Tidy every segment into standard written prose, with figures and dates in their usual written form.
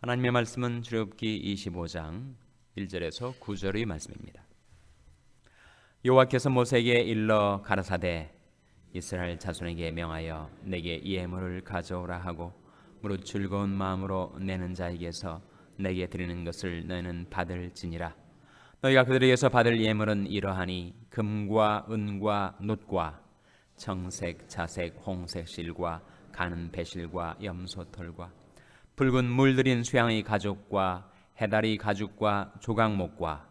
하나님의 말씀은 출애굽기 25장 1절에서 9절의 말씀입니다. 여호와께서 모세에게 일러 가라사대 이스라엘 자손에게 명하여 내게 예물을 가져오라 하고 무릇 즐거운 마음으로 내는 자에게서 내게 드리는 것을 너희는 받을지니라. 너희가 그들에게서 받을 예물은 이러하니 금과 은과 놋과 청색, 자색, 홍색 실과 가는 배실과 염소털과 붉은 물들인 수양의 가죽과 해다리 가죽과 조각목과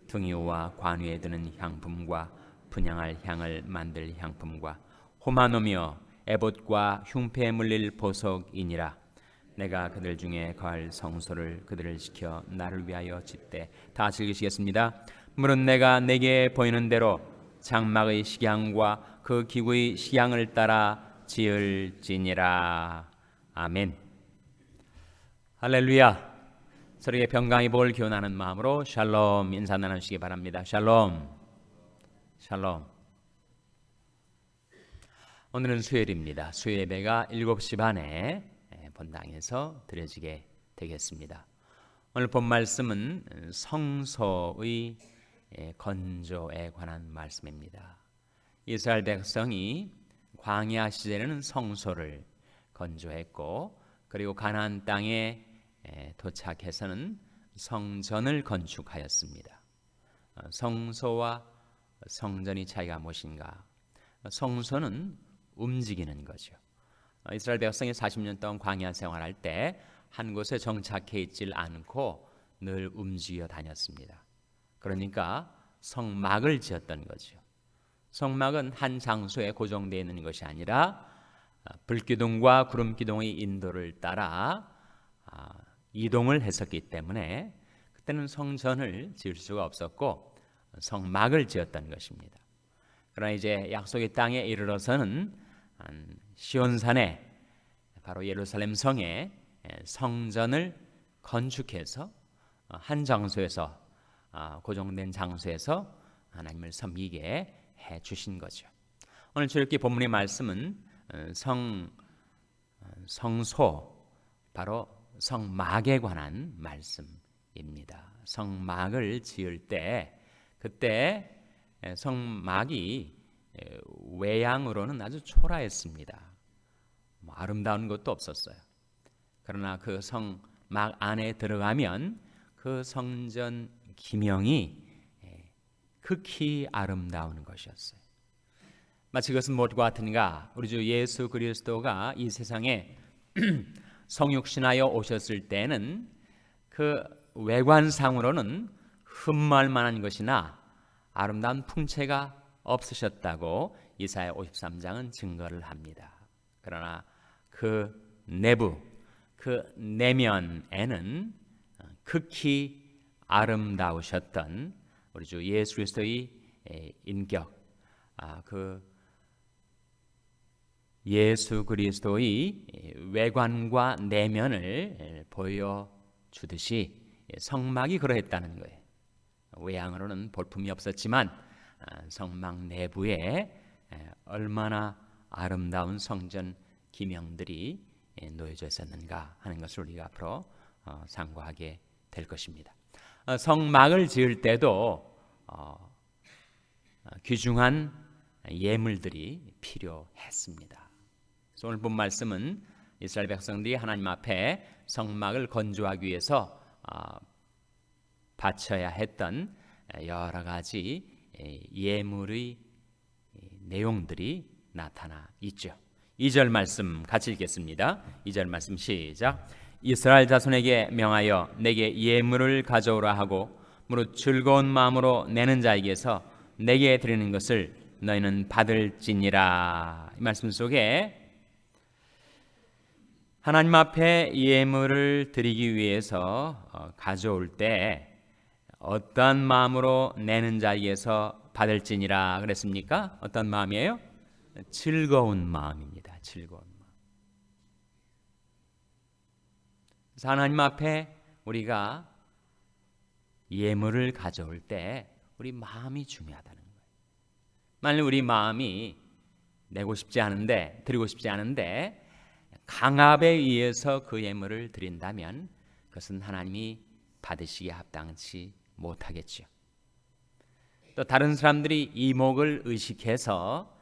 등이와 관위에 드는 향품과 분향할 향을 만들 향품과 호마노며 에봇과 흉패에 물릴 보석이니라. 내가 그들 중에 거할 성소를 그들을 시켜 나를 위하여 짓되. 다 즐기시겠습니다. 물은 내가 내게 보이는 대로 장막의 식양과 그 기구의 식양을 따라 지을지니라. 아멘. 할렐루야. 서로에게 평강의 복을 기원하는 마음으로 샬롬 인사 나누시기 바랍니다. 샬롬. 샬롬. 오늘은 수요일입니다. 수요 예배가 7시 반에 본당에서 드려지게 되겠습니다. 오늘 본 말씀은 성소의 건조에 관한 말씀입니다. 이스라엘 백성이 광야 시절에는 성소를 건조했고, 그리고 가나안 땅에 도착해서는 성전을 건축하였습니다. 성소와 성전의 차이가 무엇인가? 성소는 움직이는 거죠. 이스라엘 백성이 40년 동안 광야 생활할 때 한 곳에 정착해 있질 않고 늘 움직여 다녔습니다. 그러니까 성막을 지었던 거죠. 성막은 한 장소에 고정되어 있는 것이 아니라 불기둥과 구름기둥의 인도를 따라 이동을 했었기 때문에 그때는 성전을 지을 수가 없었고 성막을 지었던 것입니다. 그러나 이제 약속의 땅에 이르러서는 시온산에, 바로 예루살렘 성에 성전을 건축해서 한 장소에서, 고정된 장소에서 하나님을 섬기게 해 주신 거죠. 오늘 출애굽기 본문의 말씀은 성소, 바로 성막에 관한 말씀입니다. 성막을 지을 때, 그때 성막이 외양으로는 아주 초라했습니다. 아름다운 것도 없었어요. 그러나 그 성막 안에 들어가면 그 성전 기명이 극히 아름다운 것이었어요. 마치 그것은 무엇과 같은가? 우리 주 예수 그리스도가 이 세상에 성육신하여 오셨을 때는 그 외관상으로는 흠모할 만한 것이나 아름다운 풍채가 없으셨다고 이사야 53장은 증거를 합니다. 그러나 그 내부, 그 내면에는 극히 아름다우셨던 우리 주 예수 그리스도의 인격, 그 예수 그리스도의 외관과 내면을 보여주듯이 성막이 그러했다는 거예요. 외양으로는 볼품이 없었지만 성막 내부에 얼마나 아름다운 성전 기명들이 놓여져 있었는가 하는 것을 우리가 앞으로 상고하게 될 것입니다. 성막을 지을 때도 귀중한 예물들이 필요했습니다. 그래서 오늘 본 말씀은 이스라엘 백성들이 하나님 앞에 성막을 건조하기 위해서 바쳐야 했던 여러 가지 예물의 내용들이 나타나 있죠. 2절 말씀 같이 읽겠습니다. 2절 말씀 시작. 이스라엘 자손에게 명하여 내게 예물을 가져오라 하고 무릇 즐거운 마음으로 내는 자에게서 내게 드리는 것을 너희는 받을지니라. 이 말씀 속에 하나님 앞에 예물을 드리기 위해서 가져올 때 어떤 마음으로 내는 자에게서 받을지니라 그랬습니까? 어떤 마음이에요? 즐거운 마음입니다. 즐거운 마음. 그래서 하나님 앞에 우리가 예물을 가져올 때 우리 마음이 중요하다는 거예요. 만일 우리 마음이 내고 싶지 않은데, 드리고 싶지 않은데 강압에 의해서 그 예물을 드린다면 그것은 하나님이 받으시기에 합당치 못하겠지요. 또 다른 사람들이 이목을 의식해서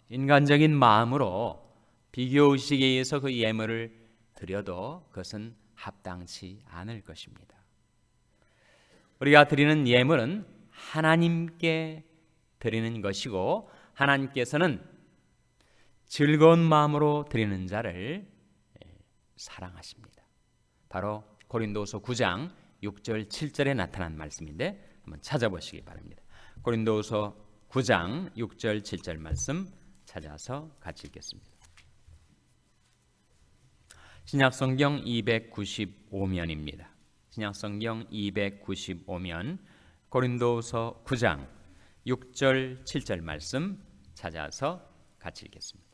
인간적인 마음으로 비교의식에 의해서 그 예물을 드려도 그것은 합당치 않을 것입니다. 우리가 드리는 예물은 하나님께 드리는 것이고 하나님께서는 즐거운 마음으로 드리는 자를 사랑하십니다. 바로 고린도후서 9장 6절 7절에 나타난 말씀인데 한번 찾아보시기 바랍니다. 고린도후서 9장 6절 7절 말씀 찾아서 같이 읽겠습니다. 신약성경 295면입니다. 신약성경 295면 고린도후서 9장 6절 7절 말씀 찾아서 같이 읽겠습니다.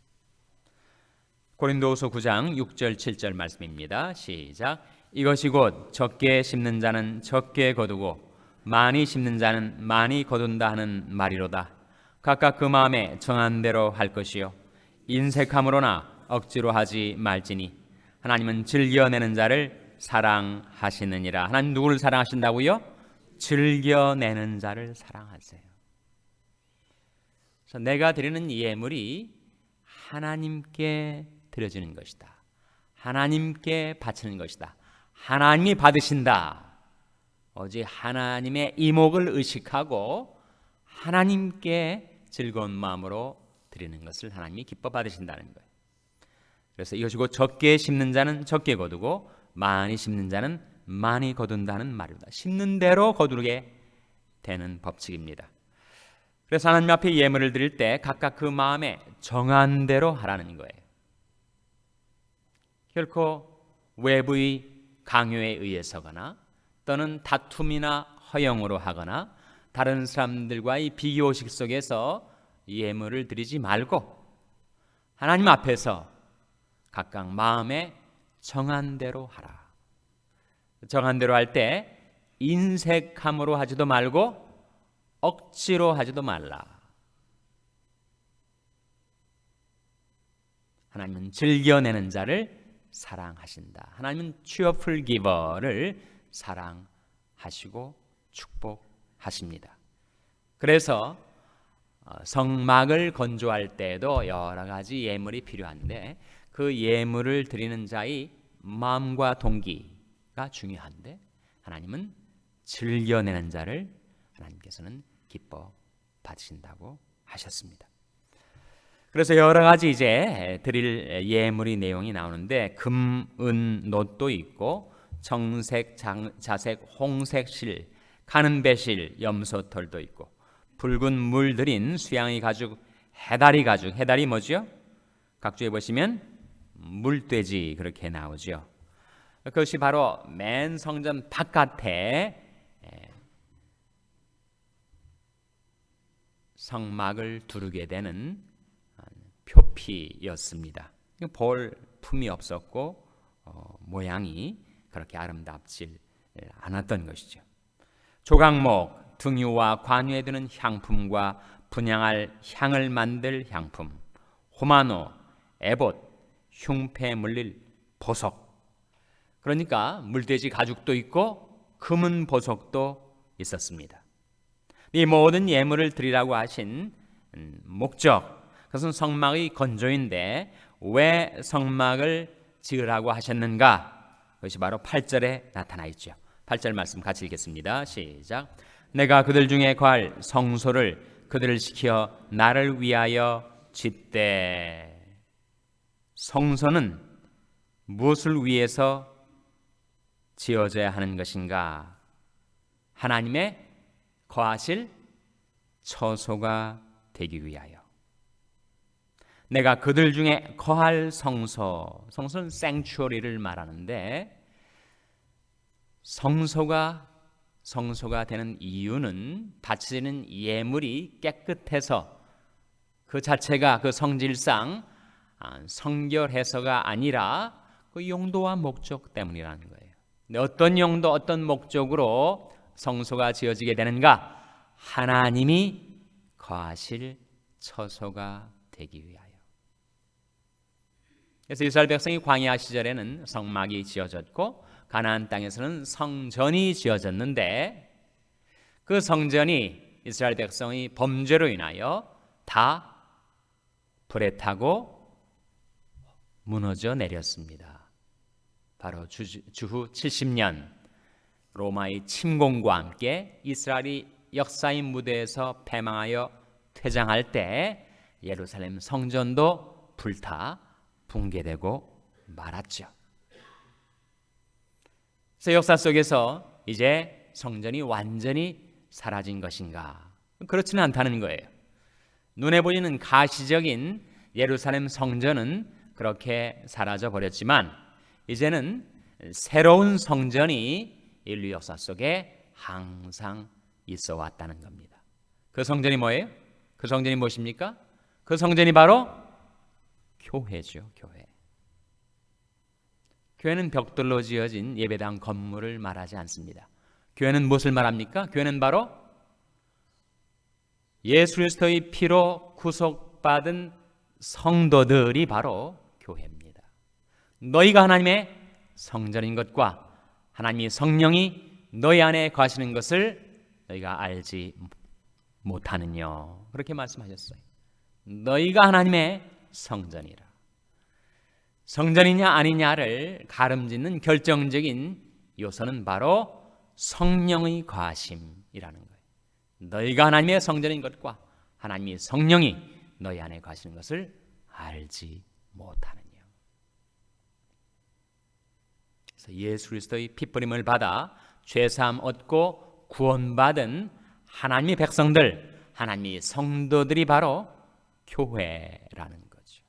고린도후서 9장 6절 7절 말씀입니다. 시작. 이것이 곧 적게 심는 자는 적게 거두고 많이 심는 자는 많이 거둔다 하는 말이로다. 각각 그 마음에 정한 대로 할 것이요 인색함으로나 억지로 하지 말지니 하나님은 즐겨내는 자를 사랑하시느니라. 하나님 누구를 사랑하신다고요? 즐겨내는 자를 사랑하세요. 그래서 내가 드리는 예물이 하나님께 드려지는 것이다. 하나님께 바치는 것이다. 하나님이 받으신다. 오직 하나님의 이목을 의식하고 하나님께 즐거운 마음으로 드리는 것을 하나님이 기뻐 받으신다는 거예요. 그래서 이것이 곧 적게 심는 자는 적게 거두고 많이 심는 자는 많이 거둔다는 말입니다. 심는 대로 거두게 되는 법칙입니다. 그래서 하나님 앞에 예물을 드릴 때 각각 그 마음에 정한 대로 하라는 거예요. 결코 외부의 강요에 의해서거나 또는 다툼이나 허영으로 하거나 다른 사람들과의 비교의식 속에서 예물을 드리지 말고 하나님 앞에서 각각 마음에 정한 대로 하라. 정한 대로 할 때 인색함으로 하지도 말고 억지로 하지도 말라. 하나님은 즐겨내는 자를 사랑하신다. 하나님은 cheerful giver를 사랑하시고 축복하십니다. 그래서 성막을 건조할 때에도 여러 가지 예물이 필요한데 그 예물을 드리는 자의 마음과 동기가 중요한데 하나님은 즐겨내는 자를 하나님께서는 기뻐 받으신다고 하셨습니다. 그래서 여러 가지 이제 드릴 예물의 내용이 나오는데 금, 은, 놋도 있고 청색, 자색, 홍색 실, 가는 배실, 염소털도 있고 붉은 물 들인 수양의 가죽, 해다리 뭐죠? 각주에 보시면 물돼지 그렇게 나오죠. 그것이 바로 맨 성전 바깥에 성막을 두르게 되는 표피였습니다. 볼품이 없었고 모양이 그렇게 아름답지 않았던 것이죠. 조각목, 등유와 관유에 드는 향품과 분향할 향을 만들 향품, 호마노, 에봇, 흉패 물릴 보석. 그러니까 물돼지 가죽도 있고 금은 보석도 있었습니다. 이 모든 예물을 드리라고 하신 목적, 그것은 성막의 건조인데 왜 성막을 지으라고 하셨는가? 그것이 바로 8절에 나타나 있죠. 8절 말씀 같이 읽겠습니다. 시작. 내가 그들 중에 거할 성소를 그들을 시켜 나를 위하여 짓되. 성소는 무엇을 위해서 지어져야 하는 것인가? 하나님의 거하실 처소가 되기 위하여. 내가 그들 중에 거할 성소, 성소는 sanctuary를 말하는데 성소가 되는 이유는 바치는 예물이 깨끗해서 그 자체가 그 성질상 성결해서가 아니라 그 용도와 목적 때문이라는 거예요. 근데 어떤 용도, 어떤 목적으로 성소가 지어지게 되는가? 하나님이 거하실 처소가 되기 위하여. 그래서 이스라엘 백성이 광야 시절에는 성막이 지어졌고 가나안 땅에서는 성전이 지어졌는데 그 성전이 이스라엘 백성이 범죄로 인하여 다 불에 타고 무너져 내렸습니다. 바로 주후 70년 로마의 침공과 함께 이스라엘이 역사의 무대에서 패망하여 퇴장할 때 예루살렘 성전도 불타 붕괴되고 말았죠. 그래서 역사 속에서 이제 성전이 완전히 사라진 것인가? 그렇지는 않다는 거예요. 눈에 보이는 가시적인 예루살렘 성전은 그렇게 사라져 버렸지만 이제는 새로운 성전이 인류 역사 속에 항상 있어 왔다는 겁니다. 그 성전이 뭐예요? 그 성전이 무엇입니까? 그 성전이 바로 교회죠. 교회. 교회는 벽돌로 지어진 예배당 건물을 말하지 않습니다. 교회는 무엇을 말합니까? 교회는 바로 예수 그리스도의 피로 구속받은 성도들이 바로 교회입니다. 너희가 하나님의 성전인 것과 하나님의 성령이 너희 안에 거하시는 것을 너희가 알지 못하느냐, 그렇게 말씀하셨어요. 너희가 하나님의 성전이라. 성전이냐 아니냐를 가름짓는 결정적인 요소는 바로 성령의 거하심이라는 거예요. 너희가 하나님의 성전인 것과 하나님의 성령이 너희 안에 거하시는 것을 알지 못하느냐. 그래서 예수 그리스도의 핏부림을 받아 죄사함 얻고 구원받은 하나님의 백성들, 하나님의 성도들이 바로 교회라는 거죠.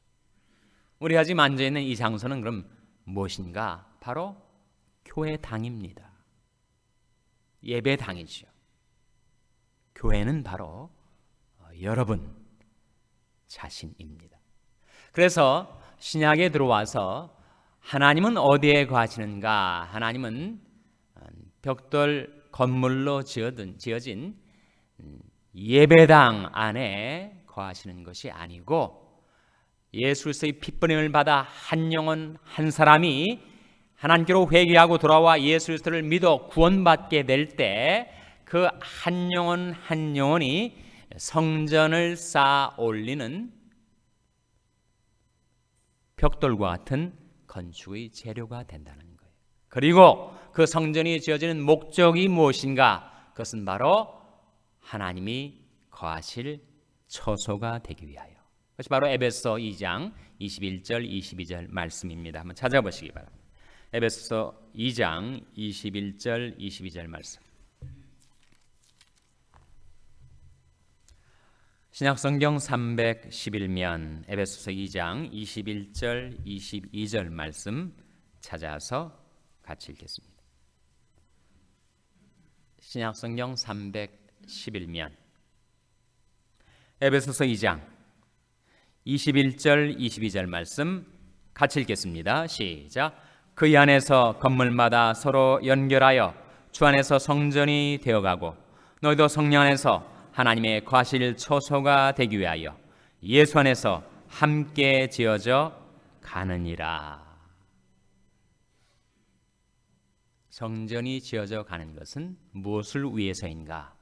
우리가 지금 앉아있는 이 장소는 그럼 무엇인가? 바로 교회당입니다. 예배당이죠. 교회는 바로 여러분 자신입니다. 그래서 신약에 들어와서 하나님은 어디에 거하시는가? 하나님은 벽돌 건물로 지어진 예배당 안에 거하시는 것이 아니고 예수 그리스도의 핏부림을 받아 한 영혼 한 사람이 하나님께로 회개하고 돌아와 예수 그리스도를 믿어 구원받게 될 때 그 한 영혼 한 영혼이 성전을 쌓아 올리는 벽돌과 같은 건축의 재료가 된다는 거예요. 그리고 그 성전이 지어지는 목적이 무엇인가? 그것은 바로 하나님이 거하실 처소가 되기 위하여. 그것이 바로 에베소 2장 21절 22절 말씀입니다. 한번 찾아보시기 바랍니다. 에베소 2장 21절 22절 말씀. 신약성경 311면 에베소서 2장 21절 22절 말씀 찾아서 같이 읽겠습니다. 신약성경 311면 에베소서 2장 21절 22절 말씀 같이 읽겠습니다. 시작. 그 안에서 건물마다 서로 연결하여 주 안에서 성전이 되어가고 너희도 성령 안에서 하나님의 거하실 처소가 되기 위하여 예수 안에서 함께 지어져 가느니라. 성전이 지어져 가는 것은 무엇을 위해서인가?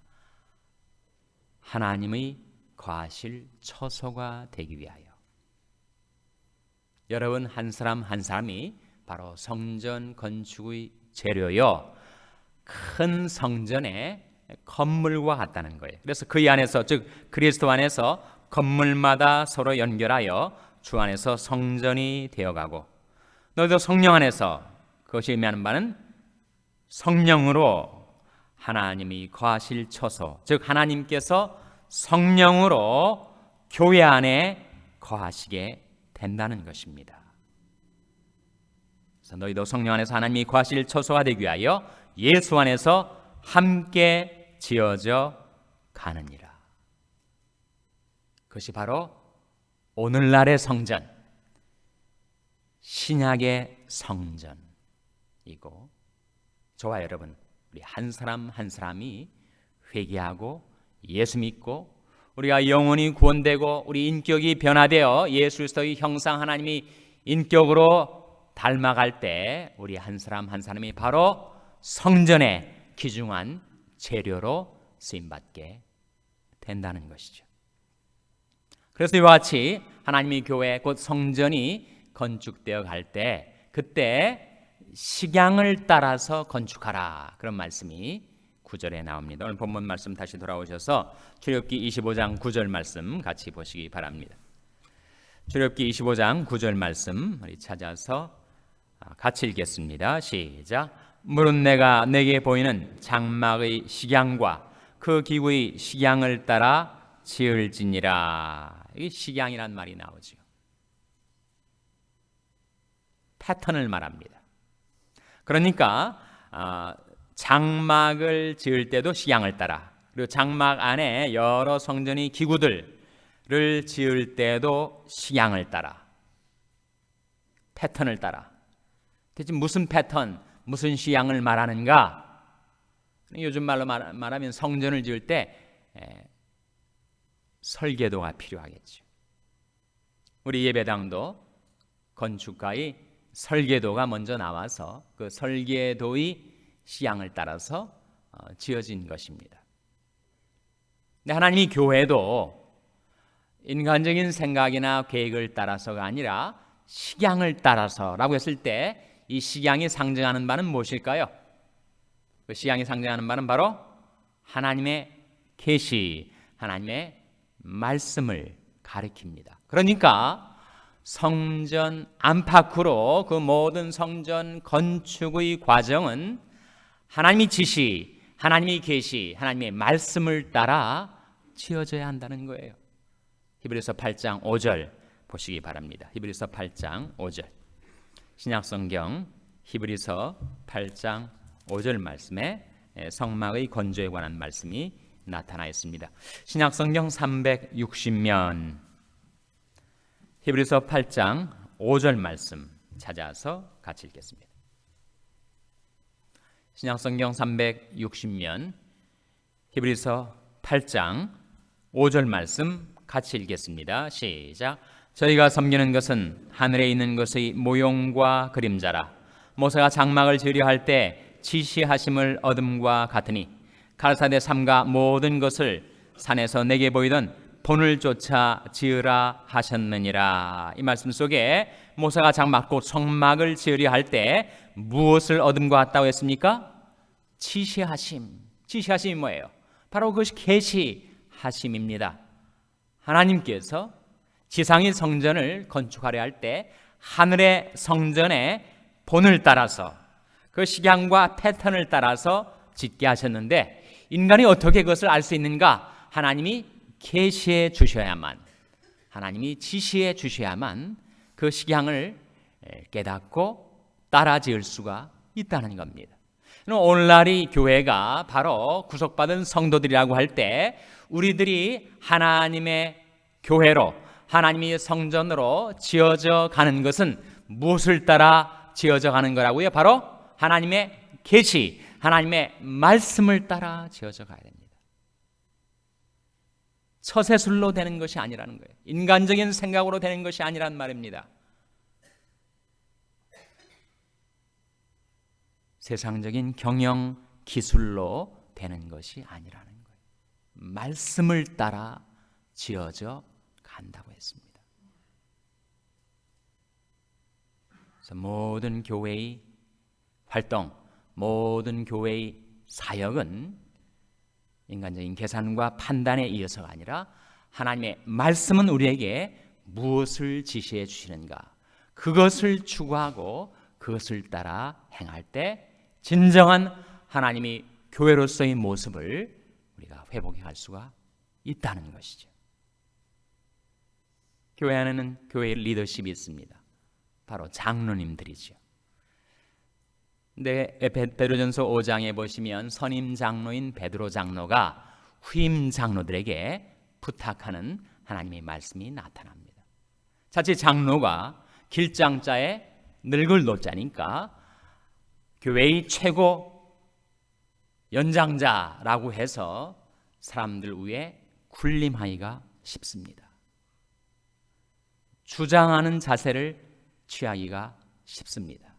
하나님의 거하실 처소가 되기 위하여. 여러분 한 사람 한 사람이 바로 성전 건축의 재료요, 큰 성전의 건물과 같다는 거예요. 그래서 그 안에서, 즉 그리스도 안에서 건물마다 서로 연결하여 주 안에서 성전이 되어가고 너희도 성령 안에서, 그것이 의미하는 바는 성령으로 하나님이 거하실 처소, 즉 하나님께서 성령으로 교회 안에 거하시게 된다는 것입니다. 그래서 너희도 성령 안에서 하나님이 거하실 처소가 되기 위하여 예수 안에서 함께 지어져 가느니라. 그것이 바로 오늘날의 성전, 신약의 성전이고, 저와 여러분 우리 한 사람 한 사람이 회개하고 예수 믿고 우리가 영원히 구원되고 우리 인격이 변화되어 예수 그리스도의 형상 하나님이 인격으로 닮아갈 때 우리 한 사람 한 사람이 바로 성전의 귀중한 재료로 쓰임받게 된다는 것이죠. 그래서 이와 같이 하나님의 교회 곧 성전이 건축되어 갈 때 그때 식양을 따라서 건축하라, 그런 말씀이 9절에 나옵니다. 오늘 본문 말씀 다시 돌아오셔서 출애굽기 25장 9절 말씀 같이 보시기 바랍니다. 출애굽기 25장 9절 말씀 우리 찾아서 같이 읽겠습니다. 시작. 물은 내가 내게 보이는 장막의 식양과 그 기구의 식양을 따라 지을지니라. 이 식양이란 말이 나오죠. 패턴을 말합니다. 그러니까 장막을 지을 때도 식양을 따라, 그리고 장막 안에 여러 성전의 기구들을 지을 때도 식양을 따라, 패턴을 따라. 대체 무슨 패턴, 무슨 식양을 말하는가? 요즘 말로 말하면 성전을 지을 때 설계도가 필요하겠죠. 우리 예배당도 건축가의 설계도가 먼저 나와서 그 설계도의 식양을 따라서 지어진 것입니다. 근데 하나님의 교회도 인간적인 생각이나 계획을 따라서가 아니라 식양을 따라서라고 했을 때 이 식양이 상징하는 바는 무엇일까요? 그 식양이 상징하는 바는 바로 하나님의 계시, 하나님의 말씀을 가리킵니다. 그러니까 성전 안팎으로 그 모든 성전 건축의 과정은 하나님의 지시, 하나님의 계시, 하나님의 말씀을 따라 지어져야 한다는 거예요. 히브리서 8장 5절 보시기 바랍니다. 히브리서 8장 5절. 신약성경 히브리서 8장 5절 말씀에 성막의 건조에 관한 말씀이 나타나 있습니다. 신약성경 360면 히브리서 8장 5절 말씀 찾아서 같이 읽겠습니다. 신약성경 360면 히브리서 8장 5절 말씀 같이 읽겠습니다. 시작. 저희가 섬기는 것은 하늘에 있는 것의 모형과 그림자라. 모세가 장막을 지으려 할 때 지시하심을 얻음과 같으니 가르사대 삼가 모든 것을 산에서 내게 보이던 본을 쫓아 지으라 하셨느니라. 이 말씀 속에 모세가 장막 곧 성막을 지으려 할 때 무엇을 얻음과 같다고 했습니까? 지시하심. 지시하심이 뭐예요? 바로 그것이 계시하심입니다. 하나님께서 지상의 성전을 건축하려 할 때 하늘의 성전의 본을 따라서 그 식양과 패턴을 따라서 짓게 하셨는데 인간이 어떻게 그것을 알 수 있는가? 하나님이 계시해 주셔야만, 하나님이 지시해 주셔야만 그 식양을 깨닫고 따라 지을 수가 있다는 겁니다. 오늘날의 교회가 바로 구속받은 성도들이라고 할 때 우리들이 하나님의 교회로, 하나님의 성전으로 지어져 가는 것은 무엇을 따라 지어져 가는 거라고요? 바로 하나님의 계시, 하나님의 말씀을 따라 지어져 가야 됩니다. 처세술로 되는 것이 아니라는 거예요. 인간적인 생각으로 되는 것이 아니란 말입니다. 세상적인 경영 기술로 되는 것이 아니라는 거예요. 말씀을 따라 지어져 간다고 했습니다. 그래서 모든 교회의 활동, 모든 교회의 사역은 인간적인 계산과 판단에 이어서가 아니라 하나님의 말씀은 우리에게 무엇을 지시해 주시는가, 그것을 추구하고 그것을 따라 행할 때 진정한 하나님이 교회로서의 모습을 우리가 회복할 수가 있다는 것이죠. 교회 안에는 교회의 리더십이 있습니다. 바로 장로님들이죠. 근데 베드로전서 5장에 보시면 선임 장로인 베드로 장로가 후임 장로들에게 부탁하는 하나님의 말씀이 나타납니다. 자칫 장로가 길장자에 늙을 노자니까 교회의 최고 연장자라고 해서 사람들 위에 군림하기가 쉽습니다. 주장하는 자세를 취하기가 싶습니다.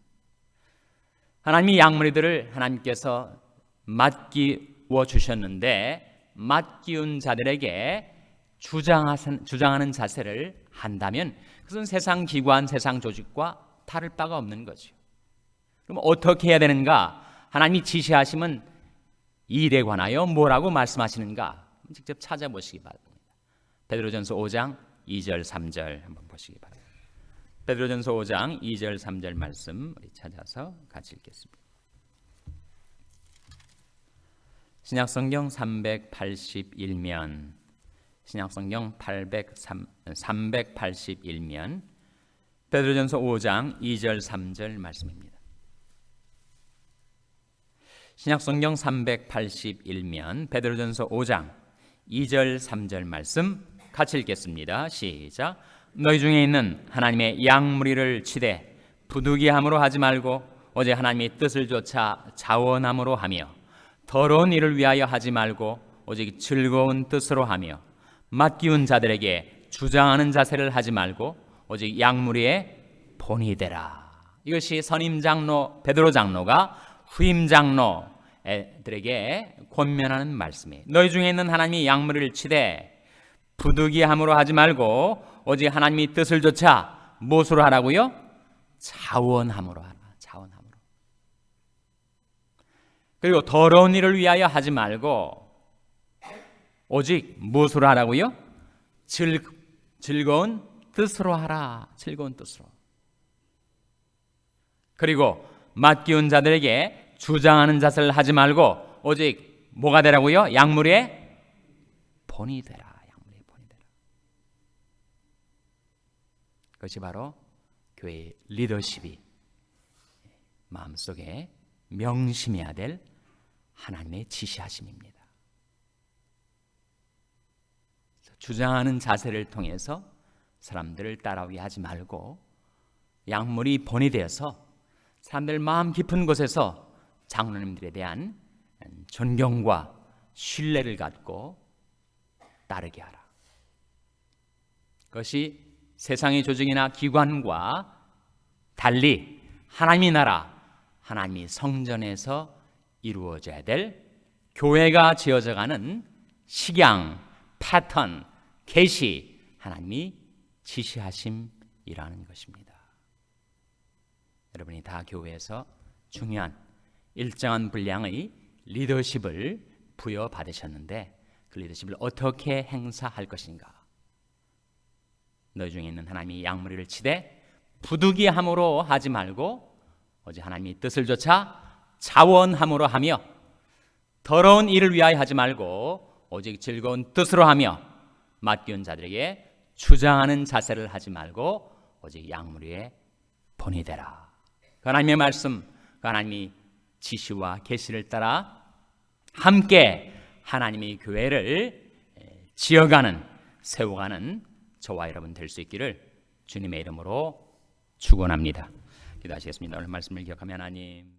하나님이 양무리들을 하나님께서 맡기워 주셨는데 맡기운 자들에게 주장하는 자세를 한다면 그것은 세상 기관, 세상 조직과 다를 바가 없는 거죠. 그럼 어떻게 해야 되는가? 하나님이 지시하시면 이 일에 관하여 뭐라고 말씀하시는가? 직접 찾아보시기 바랍니다. 베드로전서 5장 2절 3절 한번 보시기 바랍니다. 베드로전서 5장 2절 3절 말씀 우리 찾아서 같이 읽겠습니다. 신약성경 381면 신약성경 381면 베드로전서 5장 2절 3절 말씀입니다. 신약성경 381면 베드로전서 5장 2절 3절 말씀 같이 읽겠습니다. 시작. 너희 중에 있는 하나님의 양무리를 치되 부득이함으로 하지 말고 오직 하나님의 뜻을 좇아 자원함으로 하며 더러운 일을 위하여 하지 말고 오직 즐거운 뜻으로 하며 맡기운 자들에게 주장하는 자세를 하지 말고 오직 양무리의 본이 되라. 이것이 선임 장로 베드로 장로가 후임 장로들에게 권면하는 말씀이에요. 너희 중에 있는 하나님이 양무리를 치되 부득이함으로 하지 말고 오직 하나님의 뜻을 좇아 무엇으로 하라고요? 자원함으로 하라. 자원함으로. 그리고 더러운 일을 위하여 하지 말고 오직 무엇으로 하라고요? 즐거운 뜻으로 하라. 즐거운 뜻으로. 그리고 맡기운 자들에게 주장하는 자세를 하지 말고 오직 뭐가 되라고요? 양무리의 본이 되라. 양무리의 본이 되라. 그것이 바로 교회의 리더십이 마음속에 명심해야 될 하나님의 지시하심입니다. 주장하는 자세를 통해서 사람들을 따라오게 하지 말고 양무리 본이 되어서 사람들 마음 깊은 곳에서 장로님들에 대한 존경과 신뢰를 갖고 따르게 하라. 그것이 세상의 조직이나 기관과 달리 하나님의 나라, 하나님의 성전에서 이루어져야 될 교회가 지어져가는 식양, 패턴, 계시, 하나님이 지시하심이라는 것입니다. 여러분이 다 교회에서 중요한 일정한 분량의 리더십을 부여받으셨는데 그 리더십을 어떻게 행사할 것인가? 너희 중에 있는 하나님이 양무리를 치되 부득이함으로 하지 말고 오직 하나님의 뜻을 좇아 자원함으로 하며 더러운 일을 위하여 하지 말고 오직 즐거운 뜻으로 하며 맡기운 자들에게 주장하는 자세를 하지 말고 오직 양무리의 본이 되라. 그 하나님의 말씀, 그 하나님의 지시와 계시를 따라 함께 하나님의 교회를 지어가는, 세워가는 저와 여러분 될 수 있기를 주님의 이름으로 축원합니다. 기도하시겠습니다. 오늘 말씀을 기억하며 하나님